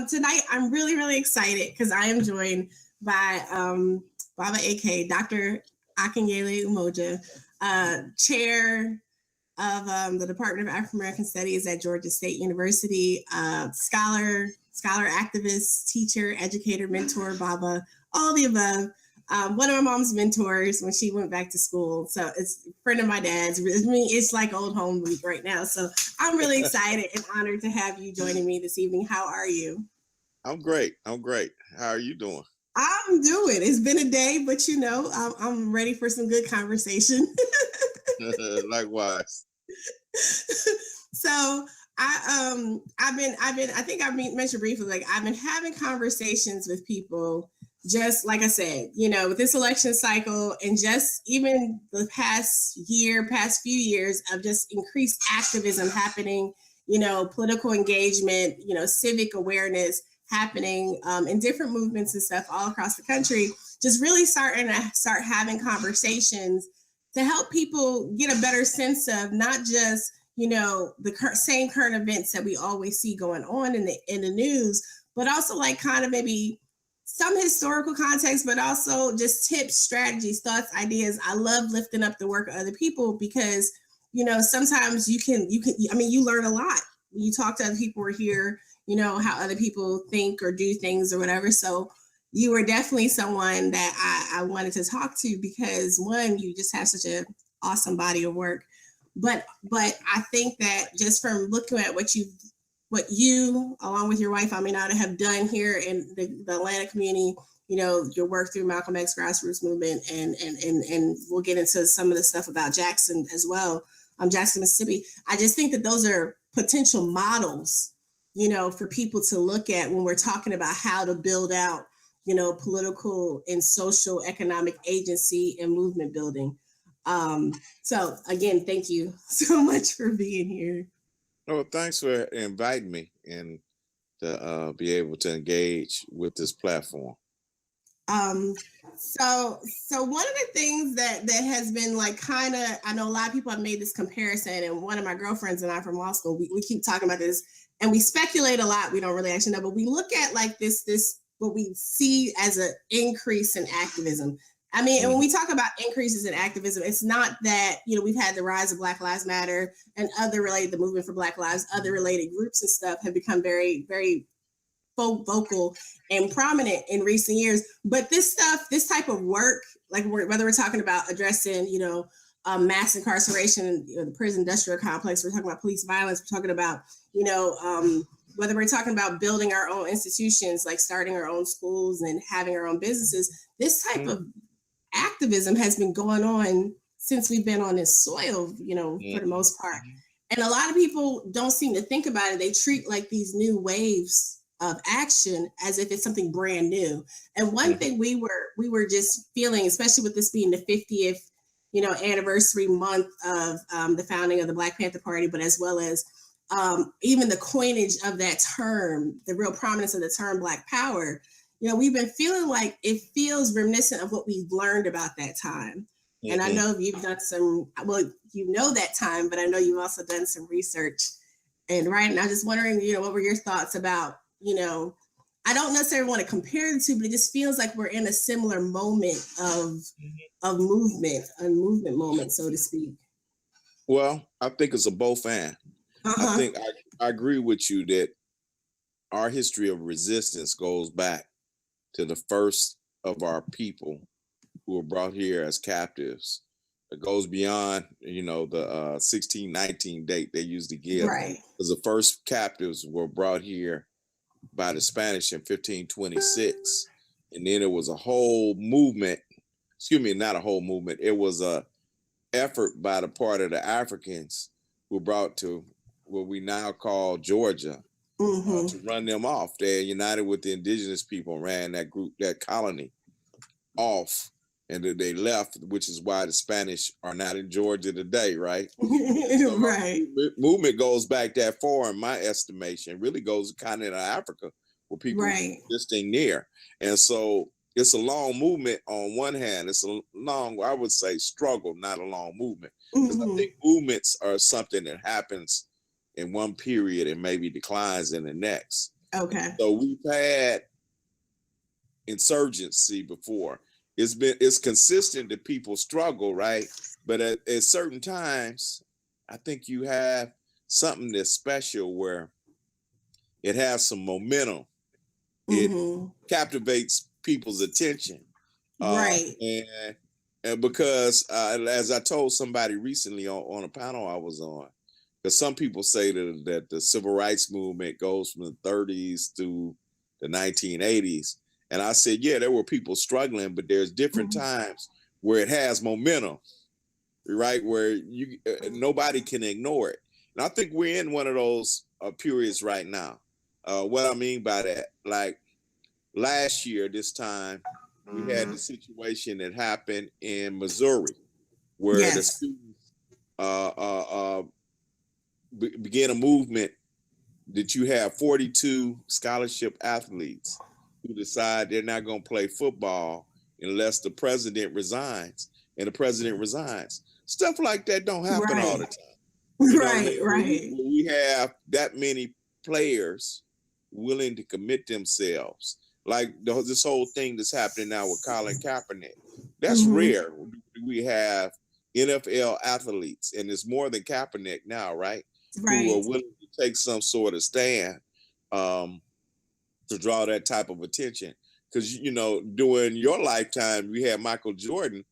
Tonight, I'm really, really excited because I am joined by Baba AK, Dr. Akinyele Umoja, chair of the Department of African American Studies at Georgia State University, scholar, activist, teacher, educator, mentor, Baba, all the above. One of my mom's mentors when she went back to school. So it's a friend of my dad's. It's like old home week right now. So I'm really excited and honored to have you joining me this evening. How are you? I'm great. How are you doing? I'm doing. It's been a day, but I'm ready for some good conversation. Likewise. So I think I mentioned briefly, like I've been having conversations with people, just like I said, with this election cycle and just even the past few years of just increased activism happening, political engagement, civic awareness happening in different movements and stuff all across the country, just really start having conversations to help people get a better sense of not just, the same current events that we always see going on in the news, but also like kind of maybe some historical context, but also just tips, strategies, thoughts, ideas. I love lifting up the work of other people because, sometimes you learn a lot when you talk to other people or hear, how other people think or do things or whatever. So you were definitely someone that I wanted to talk to because one, you just have such an awesome body of work. But I think that just from looking at what you, along with your wife, Aminata, have done here in the Atlanta community, your work through Malcolm X grassroots movement, and we'll get into some of the stuff about Jackson as well, Jackson, Mississippi. I just think that those are potential models, for people to look at when we're talking about how to build out, political and social economic agency and movement building. So again, thank you so much for being here. Oh, thanks for inviting me and to be able to engage with this platform. So one of the things that has been like kind of, I know a lot of people have made this comparison, and one of my girlfriends and I from law school, we keep talking about this and we speculate a lot. We don't really actually know, but we look at like this what we see as an increase in activism. I mean, and when we talk about increases in activism, it's not that, we've had the rise of Black Lives Matter and the movement for Black Lives, other related groups and stuff have become very, very vocal and prominent in recent years. But this type of work, like whether we're talking about addressing, mass incarceration, the prison industrial complex, we're talking about police violence, we're talking about, whether we're talking about building our own institutions, like starting our own schools and having our own businesses, this type of activism has been going on since we've been on this soil, for the most part. And a lot of people don't seem to think about it. They treat like these new waves of action as if it's something brand new. And one thing we were just feeling, especially with this being the 50th, anniversary month of the founding of the Black Panther Party, but as well as even the coinage of that term, the real prominence of the term Black Power, we've been feeling like it feels reminiscent of what we've learned about that time. Mm-hmm. And I know you've done that time, but I know you've also done some research. And right, and I'm just wondering, what were your thoughts about, I don't necessarily want to compare the two, but it just feels like we're in a similar moment of movement, a movement moment, so to speak. Well, I think it's a both and. I think I agree with you that our history of resistance goes back to the first of our people who were brought here as captives. It goes beyond, the 1619 date they used to give. Right. Because the first captives were brought here by the Spanish in 1526. And then it was a whole movement, not a whole movement. It was a effort by the part of the Africans who were brought to what we now call Georgia to run them off. They united with the indigenous people and ran that colony off. And they left, which is why the Spanish are not in Georgia today, right? So right. Movement goes back that far, in my estimation. It really goes to continent of Africa, where people are existing near. And so it's a long movement on one hand. It's a long, I would say, struggle, not a long movement. Because I think movements are something that happens in one period and maybe declines in the next. Okay. So we've had insurgency before. It's consistent that people struggle, right? But at certain times, I think you have something that's special where it has some momentum. It captivates people's attention. Right. And because as I told somebody recently on a panel I was on, because some people say that the civil rights movement goes from the 30s to the 1980s. And I said, yeah, there were people struggling, but there's different times where it has momentum, right? Where you nobody can ignore it. And I think we're in one of those periods right now. What I mean by that, like last year, this time, we had the situation that happened in Missouri, where the students began a movement that you have 42 scholarship athletes who decide they're not going to play football unless the president resigns, and the president resigns. Stuff like that don't happen all the time. You know, Right. We have that many players willing to commit themselves. Like this whole thing that's happening now with Colin Kaepernick. That's rare. We have NFL athletes, and it's more than Kaepernick now, right? Who are willing to take some sort of stand to draw that type of attention. Because, you know, during your lifetime, we had Michael Jordan,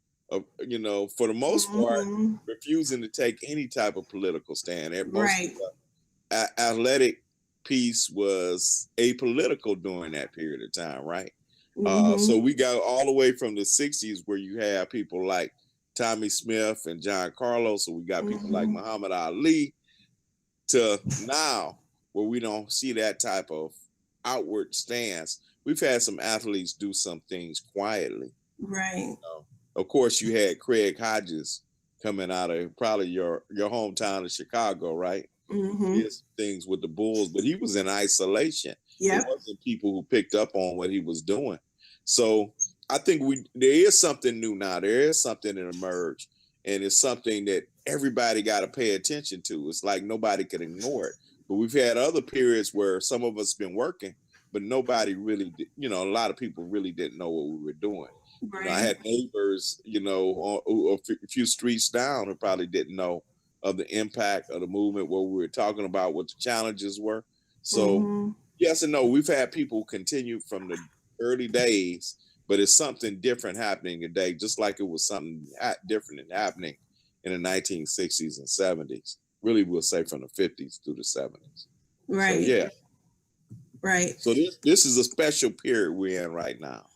you know, for the most part, refusing to take any type of political stand. Most of the athletic piece was apolitical during that period of time, right? So we got all the way from the 60s where you have people like Tommy Smith and John Carlos, so we got people like Muhammad Ali, to now where we don't see that type of outward stance. We've had some athletes do some things quietly. Right. You know? Of course, you had Craig Hodges coming out of probably your hometown of Chicago, right? His things with the Bulls, but he was in isolation. It wasn't people who picked up on what he was doing. So I think there is something new now. There is something that emerged, and it's something that everybody got to pay attention to. It's like nobody could ignore it. But we've had other periods where some of us been working, but nobody really did, you know, a lot of people really didn't know what we were doing. Right. You know, I had neighbors, you know, a few streets down who probably didn't know of the impact of the movement, what we were talking about, what the challenges were. So yes and no, we've had people continue from the early days, but it's something different happening today, just like it was something different and happening in the 1960s and 70s. Really, we'll say from the 50s through the 70s. Right. So, yeah. Right. So this is a special period we're in right now.